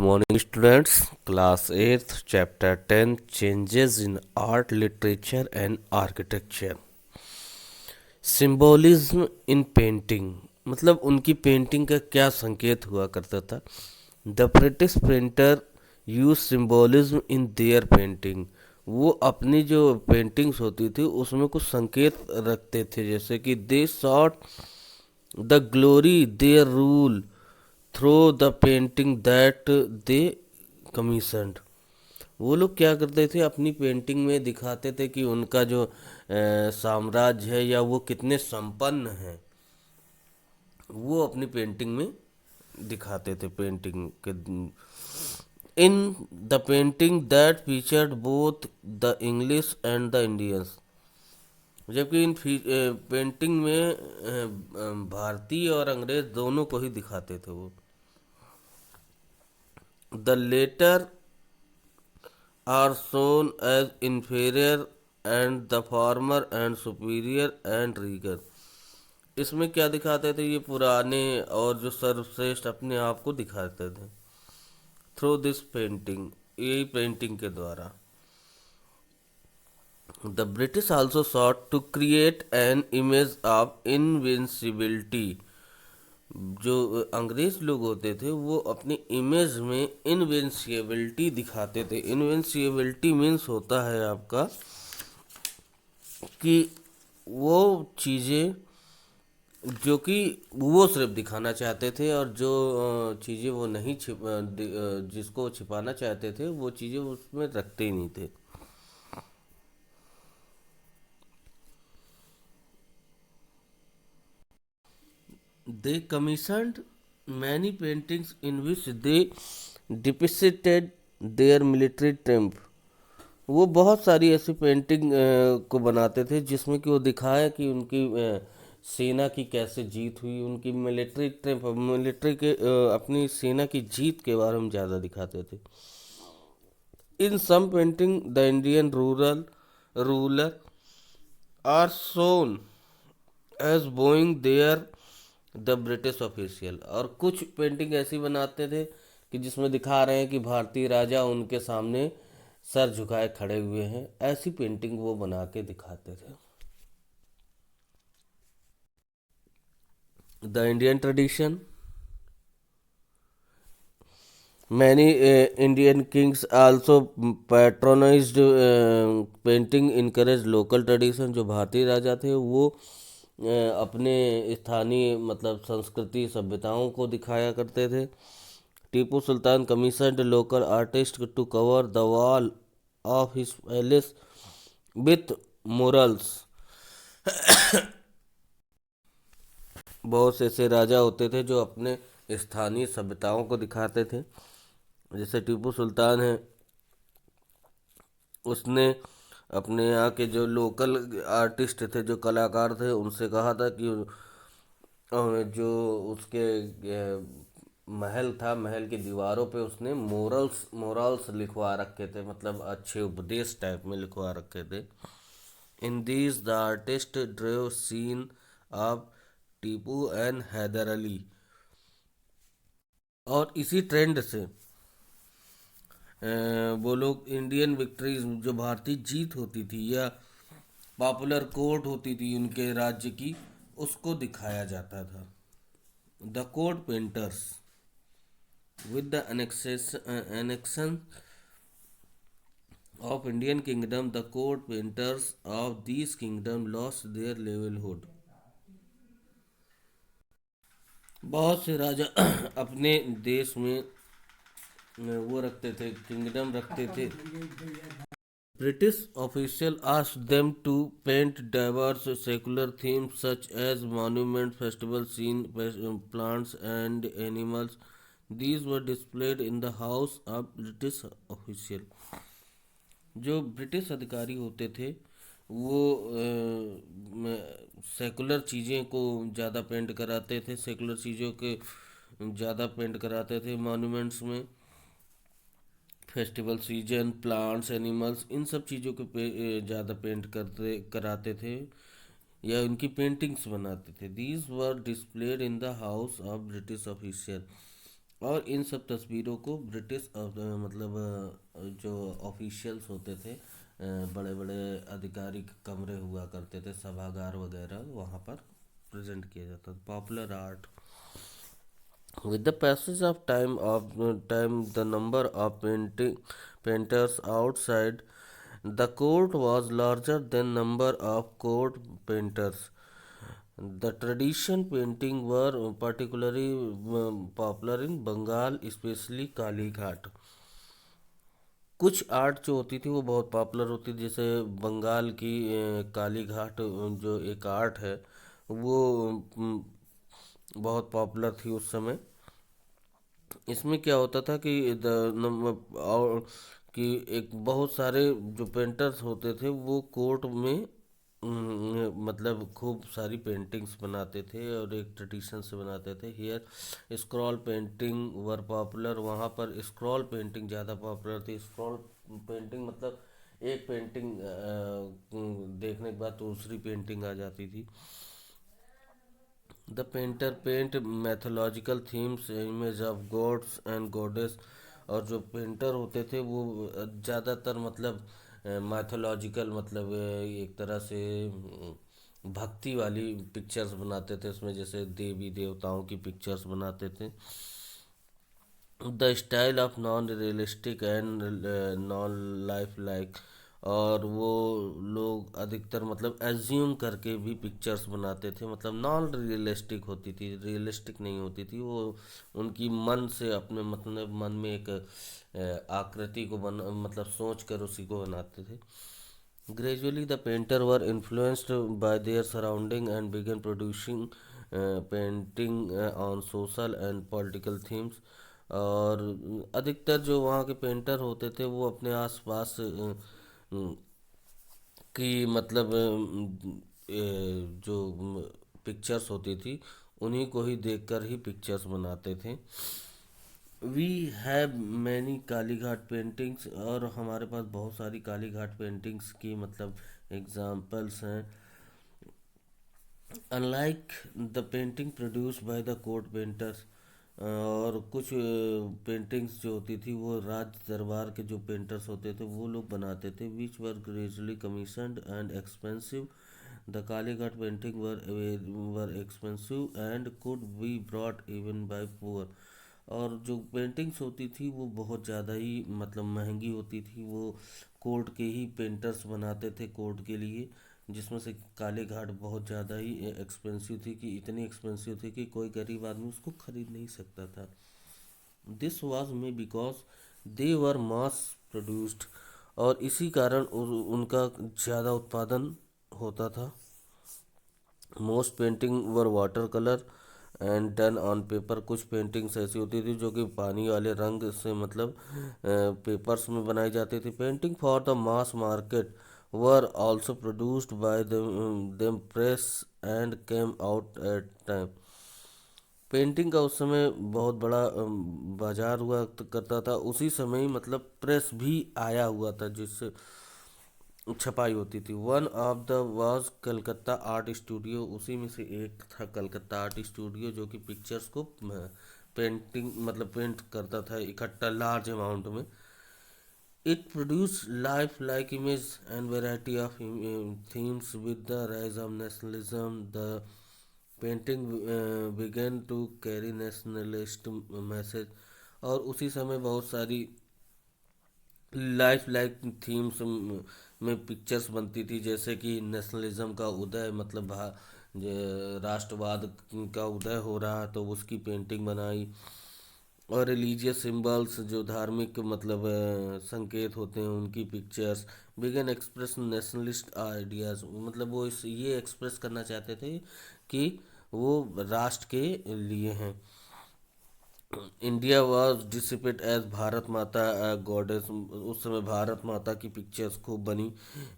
morning, students. Class 8th, Chapter 10 Changes in Art, Literature, and Architecture. Symbolism in painting मतलब उनकी painting का क्या संकेत हुआ करता था। The British painter use symbolism in their painting. वो अपनी जो पेंटिंग्स होती थी उसमें कुछ संकेत रखते थे, जैसे कि they sought the glory their rule through the painting that they commissioned. वो लोग क्या करते थे, अपनी पेंटिंग में दिखाते थे कि उनका जो साम्राज्य है या वो कितने संपन्न हैं, वो अपनी पेंटिंग में दिखाते थे। पेंटिंग के in the painting that featured both the English and the Indians. जबकि इन पेंटिंग में भारतीय और अंग्रेज दोनों को ही दिखाते थे वो। The latter are shown as inferior and the former and superior and regal। इसमें क्या दिखाते थे, ये पुराने और जो सर्वश्रेष्ठ अपने आप को दिखाते थे थ्रू दिस पेंटिंग, यही पेंटिंग के द्वारा। The British also sought to create an image of invincibility. जो अंग्रेज लोग होते थे वो अपनी इमेज में इनविंसिबिलिटी दिखाते थे। इनविंसिबिलिटी मीन्स होता है आपका कि वो चीज़ें जो कि वो सिर्फ दिखाना चाहते थे, और जो चीज़ें वो नहीं जिसको छिपाना चाहते थे वो चीज़ें उसमें रखते ही नहीं थे। They commissioned many paintings in which they depicted their military triumph। वो बहुत सारी ऐसी पेंटिंग को बनाते थे जिसमें कि वो दिखाए कि उनकी सेना की कैसे जीत हुई, उनकी मिलिट्री ट्रिम्फ, मिलिट्री के अपनी सेना की जीत के बारे में ज़्यादा दिखाते थे। In some painting the Indian ruler are shown as bowing there the British official. और कुछ पेंटिंग ऐसी बनाते थे कि जिसमें दिखा रहे हैं कि भारतीय राजा उनके सामने सर झुकाए खड़े हुए हैं। ऐसी पेंटिंग वो बना के दिखाते थे। The Indian tradition, many Indian kings also patronised painting encourage local tradition. जो भारतीय राजा थे वो अपने स्थानीय मतलब संस्कृति सभ्यताओं को दिखाया करते थे। Tipu Sultan commissioned local artist to cover the wall of his palace with murals. बहुत से ऐसे राजा होते थे जो अपने स्थानीय सभ्यताओं को दिखाते थे। जैसे टीपू सुल्तान है, उसने अपने यहाँ के जो लोकल आर्टिस्ट थे, जो कलाकार थे, उनसे कहा था कि जो उसके महल था, महल की दीवारों पे उसने मोरल्स मोरल्स लिखवा रखे थे, मतलब अच्छे उपदेश टाइप में लिखवा रखे थे। In these the artist drew scene of Tipu and Haidar Ali. और इसी ट्रेंड से वो लोग इंडियन विक्ट्रीज, जो भारतीय जीत होती थी या पॉपुलर कोर्ट होती थी उनके राज्य की, उसको दिखाया जाता था। The court painters with the annexion of Indian kingdom, the court painters of these kingdom lost their livelihood। बहुत से राजा अपने देश में वो रखते थे, किंगडम रखते थे। British official asked them to paint diverse secular themes such as monuments, festival scene, plants and animals। These were displayed in the house of British official। जो ब्रिटिश अधिकारी होते थे वो सेकुलर चीज़ें को ज़्यादा पेंट कराते थे, सेकुलर चीज़ों के ज़्यादा पेंट कराते थे मॉन्यूमेंट्स में। फेस्टिवल सीजन, प्लांट्स, एनिमल्स, इन सब चीज़ों को ज़्यादा पेंट करते कराते थे या उनकी पेंटिंग्स बनाते थे। These were displayed in the house of British official. और इन सब तस्वीरों को ब्रिटिश मतलब जो ऑफिशियल्स होते थे, बड़े बड़े आधिकारिक कमरे हुआ करते थे, सभागार वगैरह, वहाँ पर प्रेजेंट किया जाता था। Popular art. With the passage of time, the number of painters outside the court was larger than number of court painters. The tradition painting were particularly popular in Bengal, especially Kali Ghat. कुछ art जो होती थी वो बहुत popular होती थी, जैसे बंगाल की काली घाट जो एक आर्ट है वो बहुत पॉपुलर थी उस समय। इसमें क्या होता था कि और कि एक बहुत सारे जो पेंटर्स होते थे वो कोर्ट में मतलब खूब सारी पेंटिंग्स बनाते थे और एक ट्रेडिशन से बनाते थे। Here scroll painting were popular, वहाँ पर स्क्रॉल पेंटिंग ज़्यादा पॉपुलर थी। स्क्रॉल पेंटिंग मतलब एक पेंटिंग देखने के बाद दूसरी पेंटिंग आ जाती थी। The painter paint mythological themes, image of gods and goddess. और जो पेंटर होते थे वो ज़्यादातर मतलब मैथोलॉजिकल मतलब एक तरह से भक्ति वाली पिक्चर्स बनाते थे उसमें, जैसे देवी देवताओं की पिक्चर्स बनाते थे। The style of non realistic and non life like. और वो लोग अधिकतर मतलब एज्यूम करके भी पिक्चर्स बनाते थे, मतलब नॉन रियलिस्टिक होती थी, रियलिस्टिक नहीं होती थी वो। उनकी मन से अपने मतलब मन में एक आकृति को बन मतलब सोच कर उसी को बनाते थे। Gradually, the painter were influenced by their surrounding and began producing painting on social and political themes। और अधिकतर जो वहाँ के पेंटर होते थे वो अपने आसपास की मतलब जो पिक्चर्स होती थी उन्हीं को ही देखकर ही पिक्चर्स बनाते थे। We have many Kalighat paintings, और हमारे पास बहुत सारी काली घाट पेंटिंग्स की मतलब एग्जाम्पल्स हैं। Unlike the painting produced by the court painters. और कुछ पेंटिंग्स जो होती थी वो राज दरबार के जो पेंटर्स होते थे वो लोग बनाते थे, which were gradually commissioned and expensive. The Kalighat painting were expensive and could be bought even by poor. और जो पेंटिंग्स होती थी वो बहुत ज़्यादा ही मतलब महंगी होती थी, वो कोर्ट के ही पेंटर्स बनाते थे कोर्ट के लिए, जिसमें से काले घाट बहुत ज़्यादा ही एक्सपेंसिव थी, कि इतनी एक्सपेंसिव थी कि कोई गरीब आदमी उसको खरीद नहीं सकता था। This was may because they were mass produced. और इसी कारण उनका ज़्यादा उत्पादन होता था। Most painting were water colour and done on paper. कुछ पेंटिंग्स ऐसी होती थी जो कि पानी वाले रंग से मतलब पेपर्स में बनाई जाती थी। Painting for the mass market were also produced by them press and came out at time. Painting का उस समय बहुत बड़ा बाजार हुआ करता था, उसी समय ही मतलब प्रेस भी आया हुआ था जिससे छपाई होती थी। One of the was Calcutta art studio, उसी में से एक था कलकत्ता आर्ट स्टूडियो जो कि पिक्चर्स को पेंटिंग मतलब पेंट करता था इकट्ठा लार्ज अमाउंट में। It produce life like image and variety of themes with the rise of nationalism. The painting began to carry nationalist message। और उसी समय बहुत सारी लाइफ लाइक थीम्स में पिक्चर्स बनती थी, जैसे कि नेशनलिज्म का उदय मतलब राष्ट्रवाद का उदय हो रहा तो उसकी पेंटिंग बनाई। और रिलीजियस सिंबल्स जो धार्मिक मतलब संकेत होते हैं उनकी pictures. Began express nationalist ideas, मतलब वो ये एक्सप्रेस करना चाहते थे कि वो राष्ट्र के लिए हैं। India was depicted as Bharat Mata goddess. उस समय भारत माता की पिक्चर्स खूब बनी,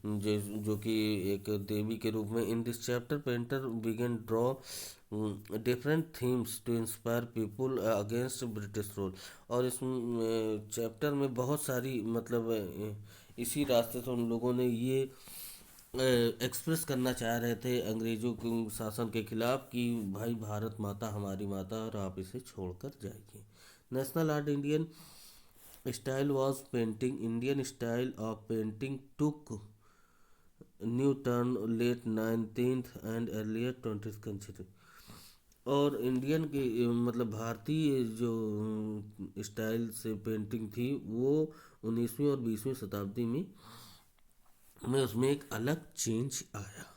जो कि एक देवी के रूप में। In this chapter painter began draw different themes to inspire people against British rule. और इस चैप्टर में बहुत सारी मतलब इसी रास्ते से उन लोगों ने ये एक्सप्रेस करना चाह रहे थे अंग्रेजों के शासन के खिलाफ कि भाई भारत माता हमारी माता और आप इसे छोड़कर जाइए। National art Indian style was painting. Indian style of painting took new turn late 19th and earlier 20th century. और इंडियन की मतलब भारतीय जो स्टाइल से पेंटिंग थी वो 19वीं और 20वीं शताब्दी में उसमें एक अलग चेंज आया।